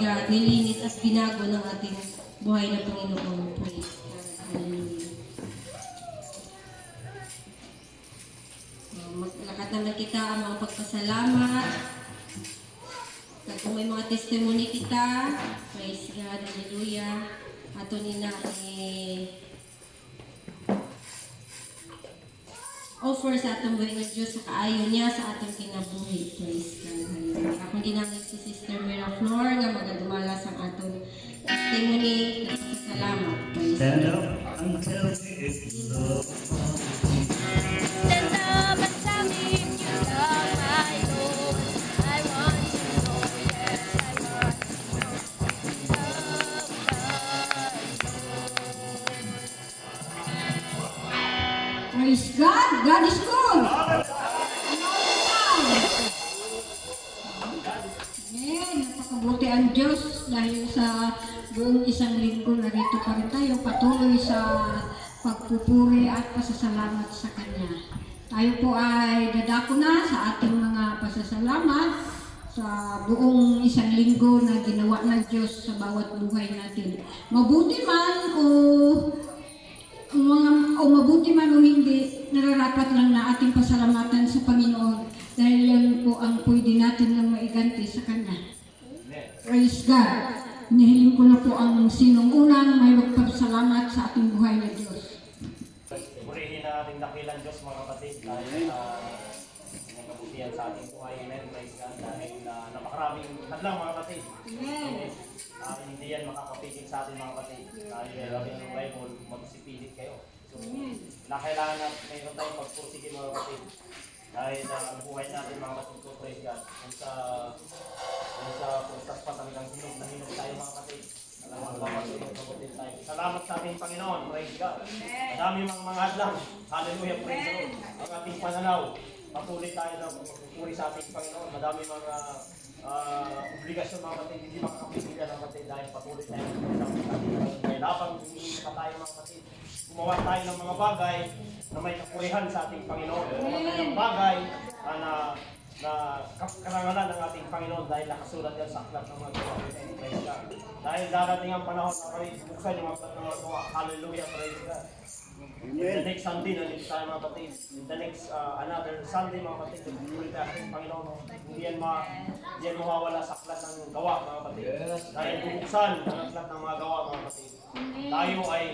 God, nilinis at binago ng ating buhay na Panginoon. Praise God. Hallelujah. Maglakatan na kita ang mga pagpasalamat. At kung may mga testimony kita, praise God, hallelujah. Ato nina offer sa atong buhay ng Diyos sa kaayo niya sa atong kinabuhi. Praise God, hallelujah. Akong ginamit si Sister Mira Flor nga magadumala sa atong testimony at salamat. Praise Stand God. up and tell me if you love me. Stand up and tell me if you love my Lord. I want to know, yes, I want to know. Love the Lord. Praise God! God is good! Amen! Napakabuti ang Diyos dahil sa buong isang linggo narito pa rin tayo patuloy sa pagpupuri at pasasalamat sa Kanya. Tayo po ay dadako na sa ating mga pasasalamat sa buong isang linggo na ginawa ng Diyos sa bawat buhay natin. Mabuti man o mabuti man o hindi, nararapat lang na ating pasalamatan sa Panginoon dahil yan po ang pwede natin lang maiganti sa Kanya. Praise God! Hinihiling ko na po ang sinong unang may magpasalamat sa ating buhay na Diyos. Purihin na ating dakilang Diyos mga kapatid dahil ang kabutihan sa ating buhay. Amen. Praise God. Dahil napakaraming hadlang mga kapatid. Amen. Hindi yan makakapigil sa ating mga kapatid. Dahil sabi ng Bible, magsipilit kayo. So, kailangan na mayroon tayong pagpursige mga kapatid. Dahil ang buhay natin mga kapatid ko, praise God. Kung sa pagtas pa talagang hinog na hinog tayo mga kapatid. Salamat sa ating Panginoon, praise God. Madami mga hadlang, hallelujah, praise God. Ang ating pananaw, patuloy tayo na magpupuri sa ating Panginoon. Madami mga obligasyon mga kapatid, hindi makakapigil ng kapatid dahil patuloy tayo sa ating Panginoon. Kaya labang humihingi pa tayo mga kapatid. Gumawa tayo ng mga bagay na may kapurihan sa ating Panginoon. Gumawa tayo ng bagay na karangalan ng ating Panginoon dahil nakasulat yan sa aklat ng mga gawa. Praise God. Dahil darating ang panahon na kami buksan yung aklat ng mga gawa. Hallelujah, praise God. In the next Sunday, nandito tayo mga kapatid. In the next another Sunday mga kapatid, nagpupuri tayo ating Panginoon. Hindi yan mawawala sa aklat ng gawa mga kapatid. Dahil bubuksan ang aklat ng mga gawa mga kapatid. Tayo ay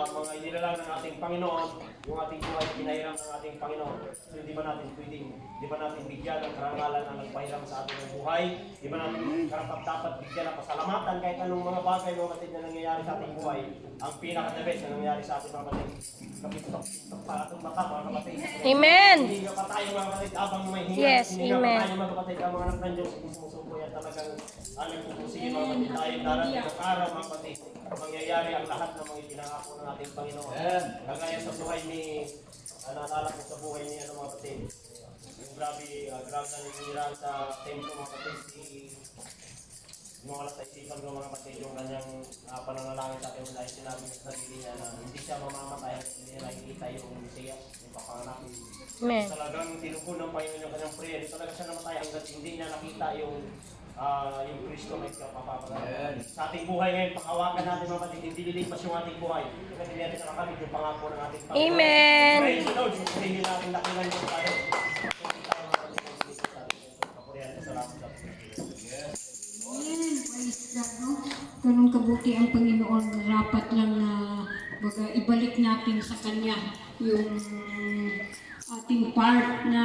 mga inilalang ng ating Panginoon, yung ating buhay pinahiram ng ating Panginoon. So hindi ba natin pwedeng, di ba natin bigyan ng karangalan na nagpahiram sa ating buhay? Di ba natin dapat bigyan ng pasalamatan kahit anong mga bagay mga kapatid na nangyayari sa ating buhay? Ang pinaka-the best na nangyayari sa ating mga kapatid. Kapitok pa atong mata mga kapatid. Amen. Hininga pa tayo mga kapatid habang may hinga. Yes, Hininga pa amen. tayo mga kapatid ang mga anak ng Diyos. Hindi sumusuko yan talagang nagpupusige mga kapatid tayo. Darating ang araw mga kapatid. Mangyayari ang lahat ng mga ipinangako ng ating Panginoon. Kagaya sa buhay ni, naalala ko sa buhay ni mga kapatid. Yung grabe na ninira sa templo mga kapatid. Mawala sa isipan ko mga kapatid yung kanyang pananalangin sa atin dahil sinabi sa sarili niya na hindi siya mamamatay at hindi niya nakikita yung Mesiya, yung papanganak. Amen. Talagang tinugon ng Panginoon yung kanyang prayer. Talaga siya namatay hanggang hindi niya nakita yung Kristo may kapapagano. Sa ating buhay ngayon, panghawakan natin mga kapatid, hindi lilipas yung ating buhay. Kasi hindi natin nakakamit yung pangako ng ating Panginoon. Amen. Praise the Lord. Hindi natin nakilan yung tayo. Amen. Praise God, no? Ganun kabuti ang Panginoon. Rapat lang na ibalik natin sa Kanya yung ating part na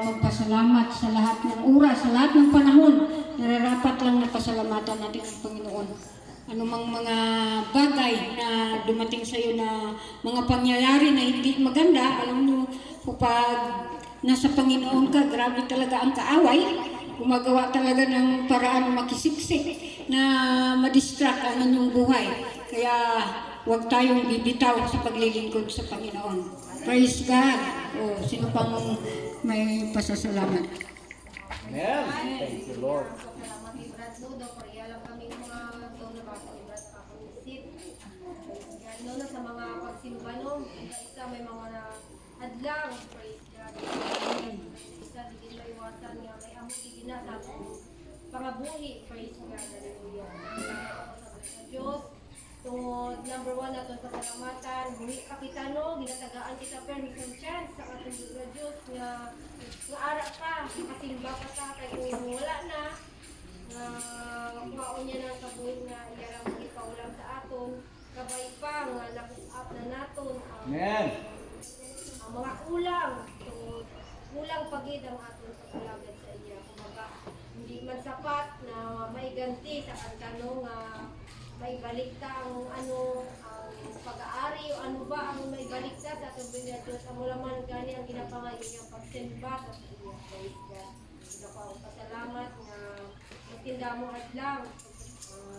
magpasalamat sa lahat ng oras, sa lahat ng panahon. Nararapat lang na pasalamatan natin ang Panginoon. Anumang mga bagay na dumating sa iyo na mga pangyayari na hindi maganda, alam mo, kapag nasa Panginoon ka, grabe talaga ang kaaway. Gumagawa talaga ng paraan na makisiksik na madistract ang inyong buhay. Kaya huwag tayong bibitaw sa paglilingkod sa Panginoon. Praise God. O, sino pang may pasasalamat? Amen. Thank you, Lord. Lalo na sa mga pagsimba no, isa may mga adlang, praise God. Isa di maiwasan nga may amo di na sa pangabuhi, praise God. Hallelujah. naman natin pasalamatan. Buhi ka kita no, ginatagaan kita permission chance sa ating Diyos nga ara ka, kasimba ka sa kay kung wala na nga kumaon niya ng kabuhin nga iyarang ipaulam sa aton. Kabay pa nga nakusap na naton ang mga kulang. So, kulang pagid ang aton pagkalagad sa iya. Kumaga, hindi man sapat na may ganti sa kantano nga may balikta ang ang pag-aari o ano ba ang may balikta sa atong Biblia Diyos. Amo laman gani ang ginapangayo niyang pagsimba sa iya. Praise God. Pasalamat nga magtinda mo hadlang.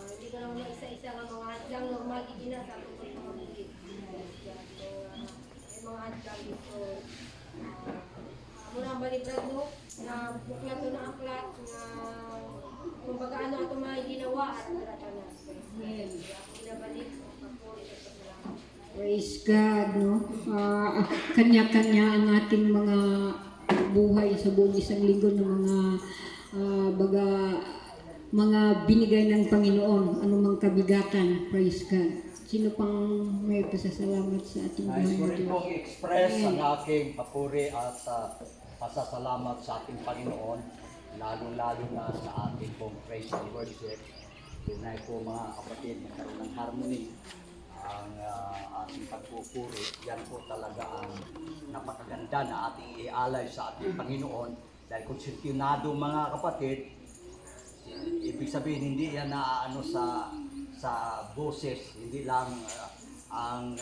Hindi ko lang na isa-isa nga mga hadlang normal gina sa atong pagpapagigit. Praise God. So, may mga hadlang dito. Muna ang balibrad mo na bukla to na aklat na kumbaga ano ato mga ginawa at narata na. Amen. Pinabalik ang pagpuri at pasalamat. Praise God, no? Kanya-kanya ang ating mga buhay sa buong isang linggo ng mga binigay ng Panginoon, anumang kabigatan. Praise God. Sino pang may pasasalamat sa ating Nais ko buhay? rin pong i-express ang aking papuri at pasasalamat sa ating Panginoon, lalo-lalo na sa ating pong praise and worship. Tunay po mga kapatid, magkaroon ng harmony ang ating pagpupuri. Yan po talaga ang napakaganda na ating ialay sa ating Panginoon. Dahil kung sirkunado mga kapatid, ibig sabihin hindi yan na sa boses, hindi lang ang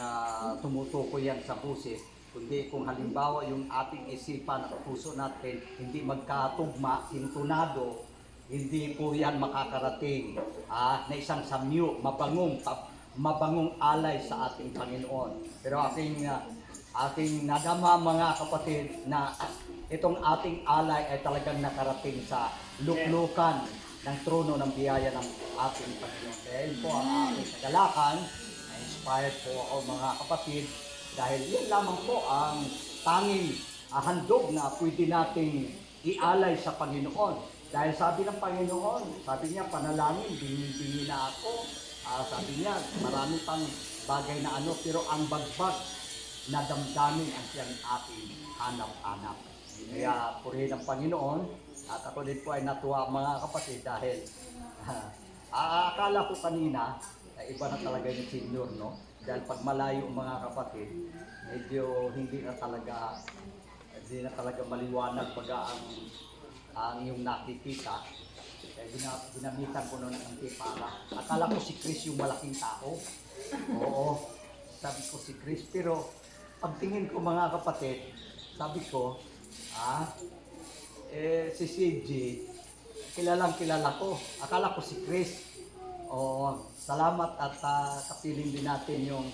tumutukoy yan sa boses, kundi kung halimbawa yung ating isipan at puso natin hindi magkatugma, sintunado, hindi po yan makakarating na isang samyo, mabangong alay sa ating Panginoon. Pero ating nadama mga kapatid na itong ating alay ay talagang nakarating sa luklukan ng trono ng biyaya ng ating Panginoon. Kaya yun po ang aking kagalakan. Na-inspired po ako mga kapatid dahil yun lamang po ang tanging handog na pwede nating ialay sa Panginoon. Dahil sabi ng Panginoon, sabi niya panalangin, bingi na ako. Sabi niya marami pang bagay na pero ang bagbag na damdamin ang siyang ating hanap-hanap. Kaya purihin ang Panginoon. At ako din po ay natuwa mga kapatid dahil akala ko kanina iba na talaga yung senior, no? Dahil pag malayo mga kapatid, medyo hindi na talaga maliwanag pag ang yung nakikita. Kaya ginamitan ko noon ng antipara. Akala ko si Chris yung malaking tao. Oo, sabi ko si Chris. Pero pagtingin ko mga kapatid, sabi ko, si CJ, kilala ko. Akala ko si Chris. Salamat at kapiling din natin yung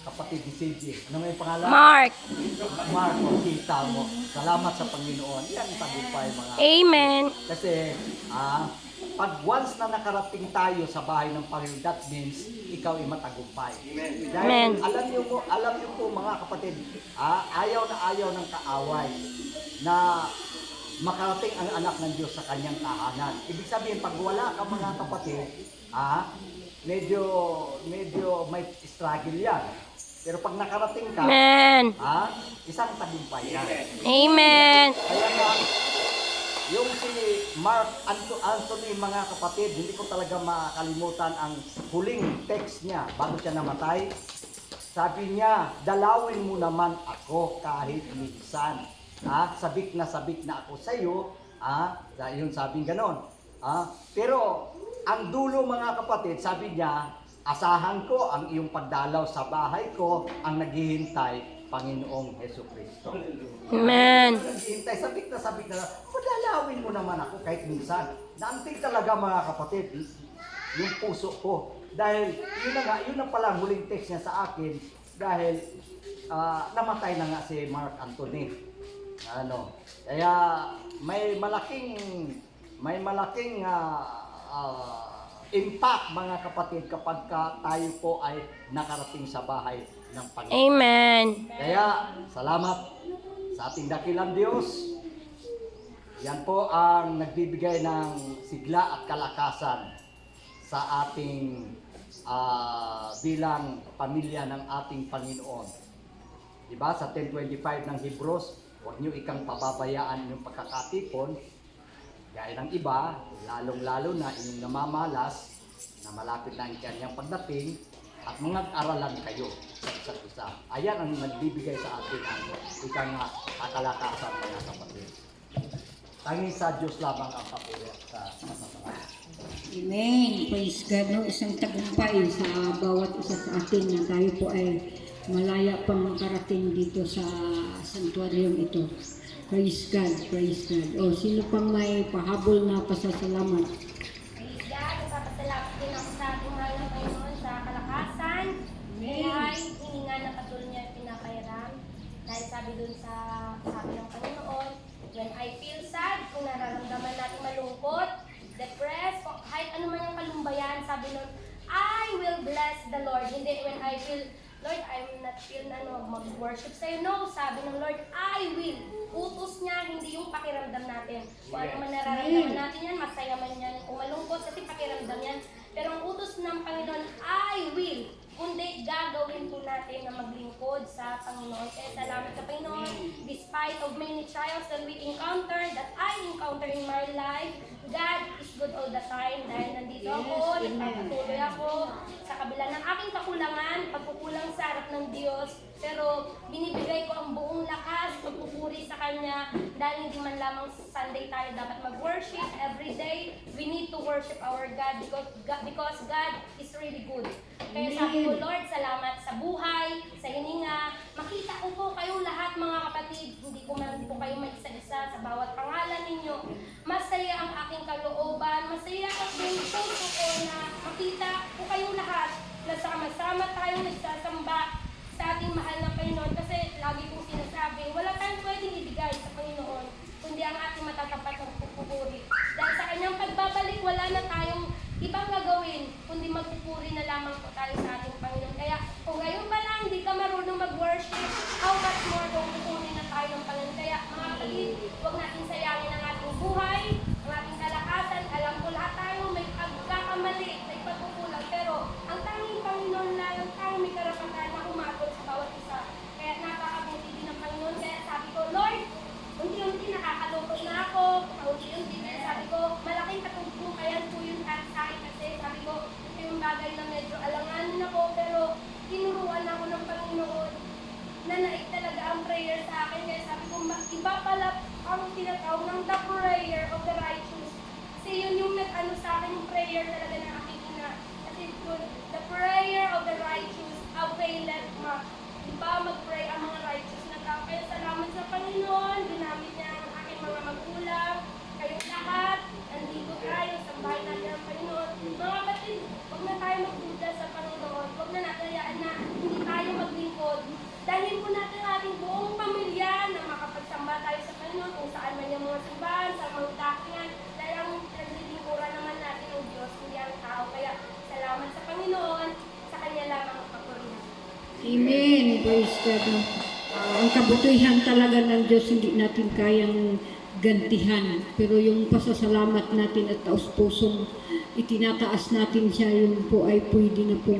kapatid ni CJ. Ano may pangalan? Mark. Mark, kita mo. Salamat sa Panginoon. Yan tagumpay mga. Amen. Kasi pag once na nakarating tayo sa bahay ng Panginoon, that means ikaw ay matagumpay. Dahil Amen. alam niyo po mga kapatid, ayaw ng kaaway na makarating ang anak ng Diyos sa kanyang tahanan. Ibig sabihin, pag wala ka mga kapatid, medyo may struggle yan. Pero pag nakarating ka, Amen. isang tagumpay yan. Amen. Kaya nga, yung si Mark Anthony mga kapatid, hindi ko talaga makalimutan ang huling text niya bago siya namatay. Sabi niya, dalawin mo naman ako kahit minsan. Sabik na ako sa iyo. Yun sabing ganon. Pero ang dulo mga kapatid, sabi niya, asahan ko ang iyong pagdalaw sa bahay ko, ang naghihintay, Panginoong Hesukristo. Amen. Naghihintay, sabik na, padalawin mo naman ako kahit minsan. Naantig talaga mga kapatid, yung puso ko. Dahil yun na pala ang huling text niya sa akin, dahil namatay na nga si Mark Anthony. Kaya may malaking impact mga kapatid kapag tayo po ay nakarating sa bahay ng Panginoon. Amen. Kaya salamat sa ating dakilang Diyos. Yan po ang nagbibigay ng sigla at kalakasan sa ating bilang pamilya ng ating Panginoon. Diba? Sa 10:25 ng Hebrews, huwag nyo ikang pababayaan yung pagkakatipon. Gaya ng iba, lalong-lalo na inyong namamalas na malapit na ang kanyang pagdating at mag-aralan kayo sa isa't isa. Ayan ang nagbibigay sa atin ang ikang kakalakasan, mga kapatid. Tanging sa Diyos lamang ang papuri sa kasamahan. Amen. Praise God. No? Isang tagumpay sa bawat isa sa atin na tayo po ay malaya pang makarating dito sa santuaryong ito. Praise God. Praise God. O, sino pang may pahabol na pasasalamat? Praise God, nagpapasalamat din ako sa ating mahal na Panginoon sa kalakasan, buhay, hininga na patuloy niya pinapairam. Dahil sabi dun sa sabi ng Panginoon, when I feel sad, kung nararamdaman natin malungkot, depressed, o kahit ano man yung kalumbayan, sabi nun, I will bless the Lord. Hindi when I feel, Lord, I'm not feel na mag-worship sa'yo. No, sabi ng Lord, I will. Utos niya, hindi yung pakiramdam natin. Kung ano man nararamdaman natin yan, masaya man yan, kung malungkot, kasi pakiramdam yan. Pero ang utos ng Panginoon, I will. Kundi gagawin po natin na maglingkod sa Panginoon. Kaya salamat sa Panginoon, despite of many trials that we encounter, that I encounter in my life, God is good all the time. Dahil nandito ako, nagpapatuloy ako sa kabila ng aking kakulangan, pagkukulang sa harap ng Diyos. Pero binibigay ko ang buong lakas, pagpupuri sa Kanya, dahil hindi man lamang Sunday tayo dapat mag-worship. Every day, we need to worship our God because God is really good. Kaya sabi ko, Lord, salamat sa buhay, sa hininga. Makita ko po kayong lahat, mga kapatid. Hindi ko man po kayo mag-isa-isa sa bawat pangalan ninyo. Masaya ang aking kalooban. Masaya ang puso ko na makita ko kayong lahat na sama-sama tayong nagsasamba sa ating mahal na Panginoon. Kasi lagi kong sinasabi, wala tayong pwedeng ibigay sa Panginoon, kundi ang ating matatapat ng pupuri. Dahil sa kanyang pagbabalik, wala na tayong ibang gagawin, kundi magpupuri na lamang po tayo sa ating Panginoon. Kaya kung ngayon pa lang hindi ka marunong mag-worship, how much more kung pupuri na tayo ng Panginoon. Kaya mga kapatid, huwag natin sayangin ang ating buhay, ang ating kalakasan. Alam ko lahat tayo may pagkakamali, may pagkukulang. Pero ang tanging Panginoon lang, ang tanging may karapatan na umagot sa bawat isa. Kaya napakabuti din ng Panginoon. Kaya sabi ko, Lord, unti-unti nakakalungkot na ako, unti-unti na sabi ko, malaking katungkukayan po yun sa akin kasi sabi ko, ito yung bagay na medyo alanganin ako, pero tinuruan ako ng Panginoon na naik talaga ang prayer sa akin. Kaya sabi ko, iba pala ang tinatawag ng the prayer of the righteous. Kasi yun yung nag-ano sa akin, yung prayer talaga ng aking ina. Kasi the prayer of the righteous availeth much. Diba mag-pray ang mga righteous na tao. Kaya salamat sa Panginoon, ginamit niya ang aking mga magulang, kayong lahat, nandito tayo, sambahin natin ang Panginoon. Mga kapatid, huwag na tayo magduda sa Panginoon, huwag na natin hayaan na hindi tayo maglingkod. Dalhin po natin ang ating buong pamilya na makapagsamba tayo sa Panginoon kung saan man yung mga simbahan, sa mga takian, dahil ang naglilingkuran naman natin ang Diyos, hindi ang tao. Kaya salamat sa Panginoon, sa Kanya lamang ang papurihan. Amen. Praise God. No? Ang kabutihan talaga ng Diyos hindi natin kayang gantihan. Pero yung pasasalamat natin at taos-pusong itinataas natin siya, yun po ay pwede na po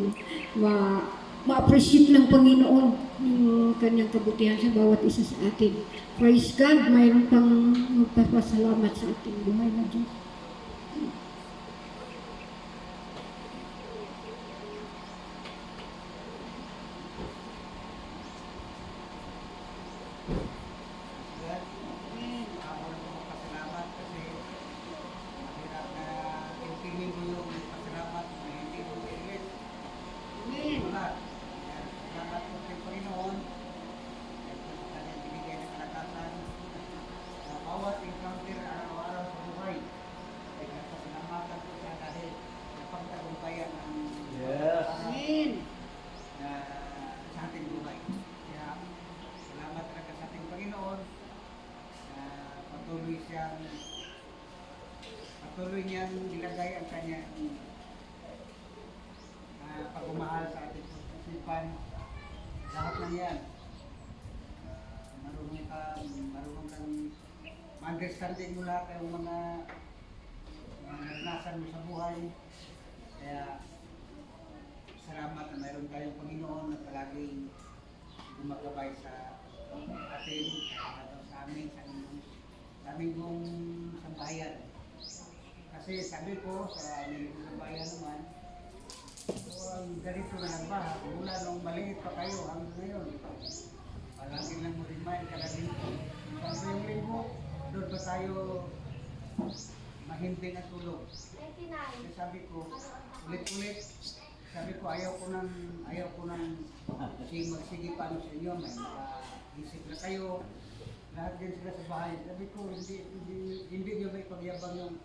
ma-appreciate ng Panginoon yung kanyang kabutihan sa bawat isa sa atin. Praise God. Mayroon pang magpapasalamat sa ating buhay na Diyos. Pasalamat kasi mahirap na tingin mo yung pasalamat na hindi mo ilit. Salamat. Salamat po kay Panginoon. Kanyang binigay ng kalakasan sa bawat encounter araw-araw sa buhay. Ay nagpasalamatan po siya dahil napagtagumpayan ang Yes. Amen. na sa ating buhay. Kaya salamat talaga sa ating Panginoon na patuloy niyang nilagay ang kanyang pagmamahal sa ating isipan. Lahat ng yan. Marunong kang ma-understanding mo lahat ng mga naranasan mo sa buhay. Kaya salamat na mayroon tayong Panginoon na palaging gumagabay sa atin, sa amin, sa aming buong sambahayan. Kasi sabi ko sa aming buong sambahayan naman, ang ganito na lang ba, mula nung maliit pa kayo hanggang ngayon, palagi lang mo rin man, kalagin ko. Ang linggo, doon ba tayo mahimbing at tulog? 99. Kasi sabi ko, ulit-ulit, sabi ko ayaw ko nang magsige pa ano sa inyo, may makaisip na kayo, lahat din sila sa bahay. Sabi ko, hindi nyo ba ipagyabang yung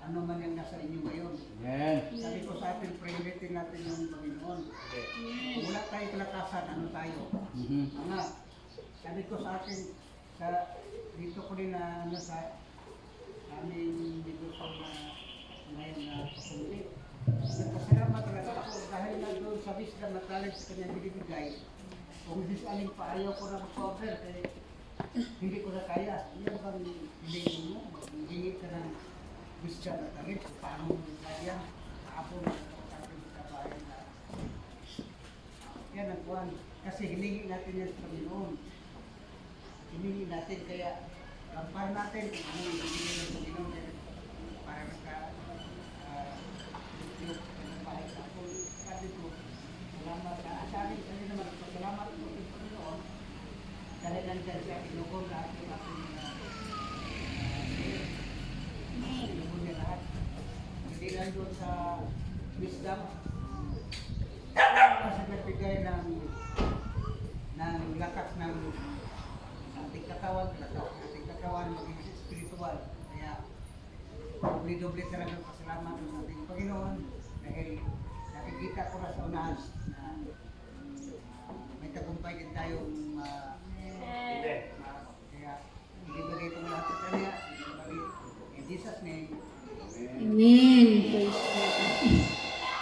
ano man yung nasa inyo ngayon. Amen. Sabi ko sa atin, priority natin yung Panginoon. Kung wala tayong kalakasan, ano tayo? Mga, sabi ko sa atin, dito ko din na ano sa aming negosyo na ngayon na pasunti. Nagpasalamat talaga ako dahil na doon sa wisdom na talent sa kanya binibigay. Kung hindi aling pa ayaw ko na mag-order, kaya hindi ko na kaya. Yan bang hindi mo? Hindi ka ng wisdom na talent. Paano mo kaya? Apo na kapatid sa kabayan na. Yan ang kuhan. Kasi hiningi natin yan sa Panginoon. Hiningi natin kaya lampahan natin kung ano yung hiningi ng Panginoon para maka sabi ko, salamat na. Sabi naman, salamat po sa Panginoon dahil nandiyan siya kinukong lahat yung ating kinukong niya lahat. Hindi lang doon sa wisdom, kasi nagbigay ng lakas ng ating katawan, maging spiritual. Kaya, doble-doble talaga pasalamat sa ating Panginoon dahil nakikita ko na sa unahan na may tagumpay din tayong kaya ibigay ko lahat sa Kanya, in Jesus' name. Amen. Praise God.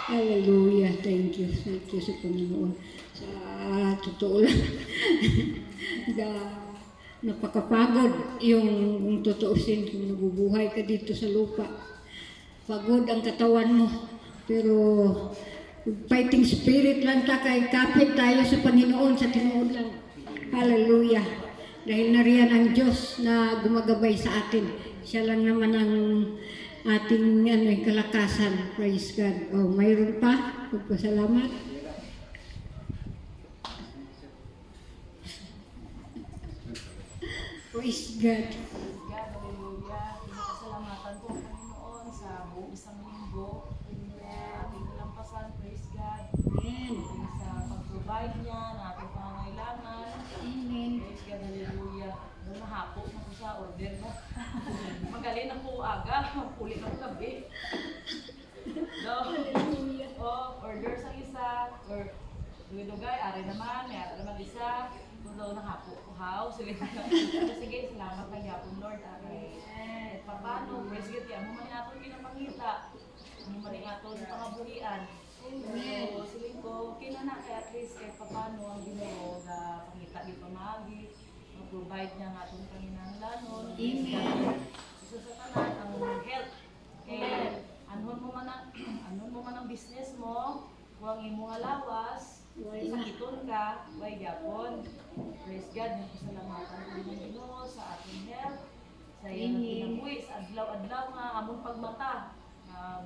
Hallelujah. Thank you. Thank you sa Panginoon. Sa totoo lang. Napakapagod yung tutuusin kung nabubuhay ka dito sa lupa. Pagod ang katawan mo. Pero fighting spirit lang ta kay kapit tayo sa Panginoon sa tinuod lang. Hallelujah. Dahil nariyan ang Diyos na gumagabay sa atin. Siya lang naman ang ating kalakasan. Praise God. Oh, mayroon pa. Magpasalamat. Praise God. God, hallelujah. Pinapasalamatan po ang Panginoon sa buong isang linggo. Ating nalampasan, praise God. Amen. Sa pag-provide niya ng ating pangangailangan. Amen. Praise God, hallelujah. Doon na hapo na po sa order mo. Magaling na po aga, puli na po gabi. No? Order sa isa, or dugay, ari naman, may ari naman isa. Doon na hapo ko haw. Sige, salamat kay Yapon Lord. At paano, praise God, kaya mo man natin kinapangita. Mo man natin pangabuhian. So, siling ko, kinana kaya at least kahit paano ang Ginoo na pangita di pamagi, mag-provide niya ng atong panginahanglanon. Amen. So sa tanan ang health. And anon mo man ang business mo, huwag imong alawas, sakiton ka, way gyapon. Praise God, nagpasalamatan ko din ang Ginoo sa ating health. Sa iyong kinabuhi, sa adlaw-adlaw nga among pagmata.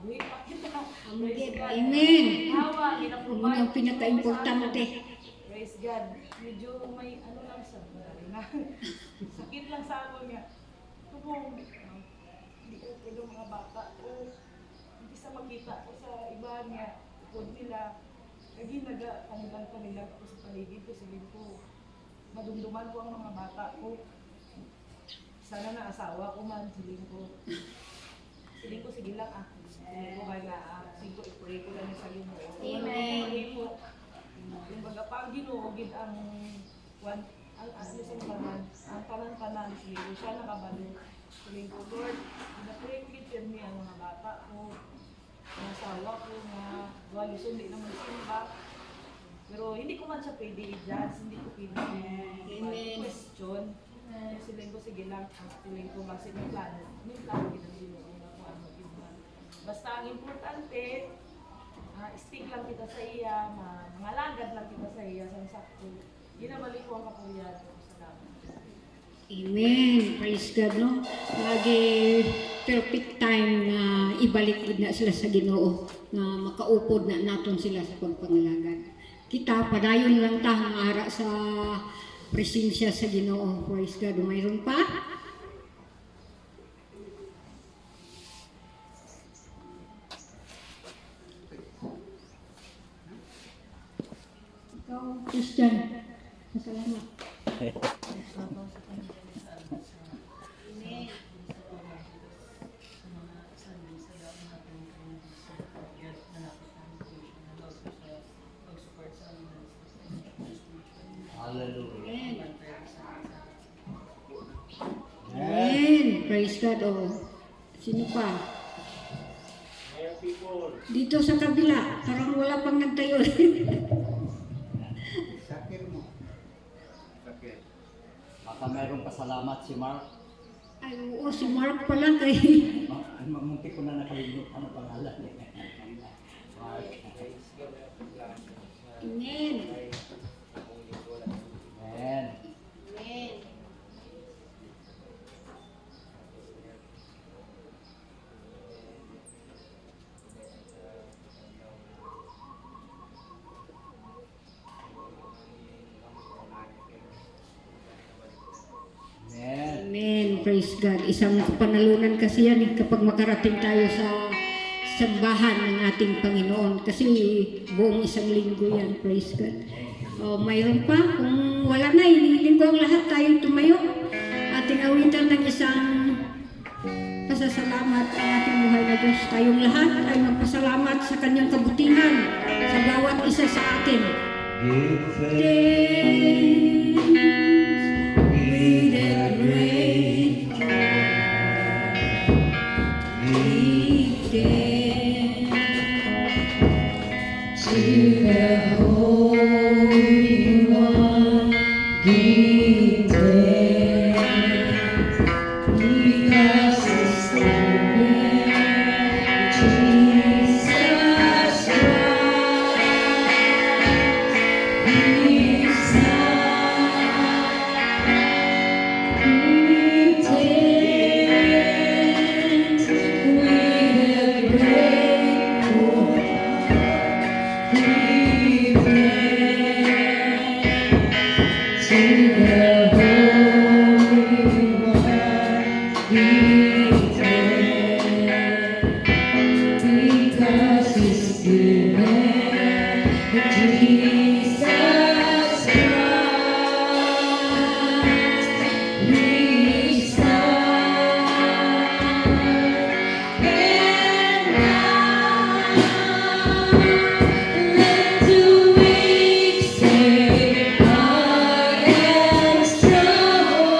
Buhi pa kita. Praise God. Amen. Hawa, Yun ginaprovide. ang pinaka-importante. Praise God. Medyo may ano lang sa na. Sakit lang sa ako niya. Tubong. Hindi ko pwede mga bata. Hindi sa makita ko sa iba niya. Kung nila. Lagi kanilang ko sa paligid ko. Siling ko. Madumduman ko ang mga bata ko. Sana na asawa ko man. Siling ko, sige lang ah. Siling ko kaya sige ko, i-pray ko lang sa iyo mo. Amen. Yung baga pang ginuogid ang ang tanan-tanan siling ko siya nakabalo. Siling ko, Lord, na-pray ko gid niya ang mga bata ko. Ang asawa ko na wali sundi na magsimba. Pero hindi ko man siya pwede i-judge, hindi ko pwede i-question. Siling ko, sige lang, siling ko, basta may plano ginagawa ko ano, basta ang importante, stick lang kita sa iya, mga lagad lang kita sa iya, sa sakto. Ginabalik ko ang kapulian ko sa dapat. Amen. Praise God, no? Lagi perfect time na ibalik gid na sila sa Ginoo, na makaupod na naton sila sa pagpangalagad. Kita, padayon lang ta nga ara sa presensya sa Ginoo. Praise God. Mayroon pa? Ikaw, Christian. Salamat. Hallelujah. Amen. Praise God. Oh. Sino pa? Ngayon people, Dito sa kabila, parang wala pang nagtayo. Sakit mo. Baka mayroong pasalamat si Mark. Ay, oo, si Mark pala kay... Muntik ko na nakalimutan ang pangalan niya. Mark. Amen. Amen. Amen. Amen. Praise God. Isang panalunan kasi yan kapag makarating tayo sa sambahan ng ating Panginoon. Kasi buong isang linggo yan. Praise God. Mayroon pa. Kung wala na, hinihiling ko ang lahat tayo tumayo. Ating awitan ng isang pasasalamat ang ating buhay na Diyos. Tayong lahat ay magpasalamat sa kanyang kabutihan sa bawat isa sa atin. Give thanks With a grateful give thanks to the Holy One. Give thanks because He's living, Jesus Christ. His because He's given Jesus Christ, His Son. And now let the weak say, I am strong.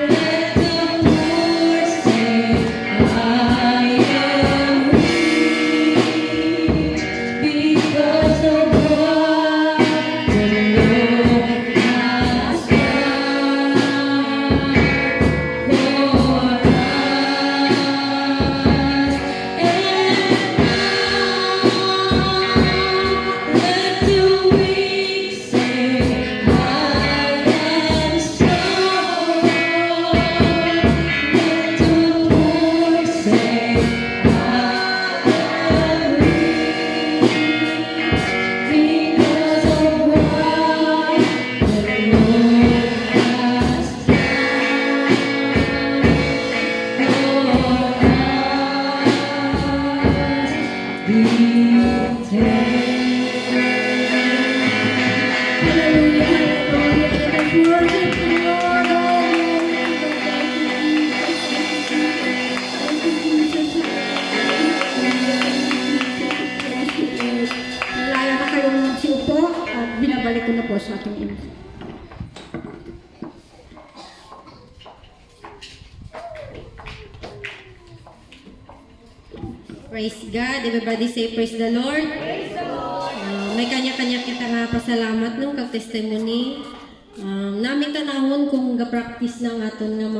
Let the poor say, I am weak, because of what the Lord has done for us. And now let the weak say, I am strong. Let the poor say, I am weak, because of what the Lord has Malaya na kayong siupo at binabalik ko na po sa ating ina. Praise God. Everybody say praise the Lord. Praise the Lord. May kanya-kanya kita nga pasalamat nung kag testimony. Namin tanahon kung ga-practice ng aton nga mga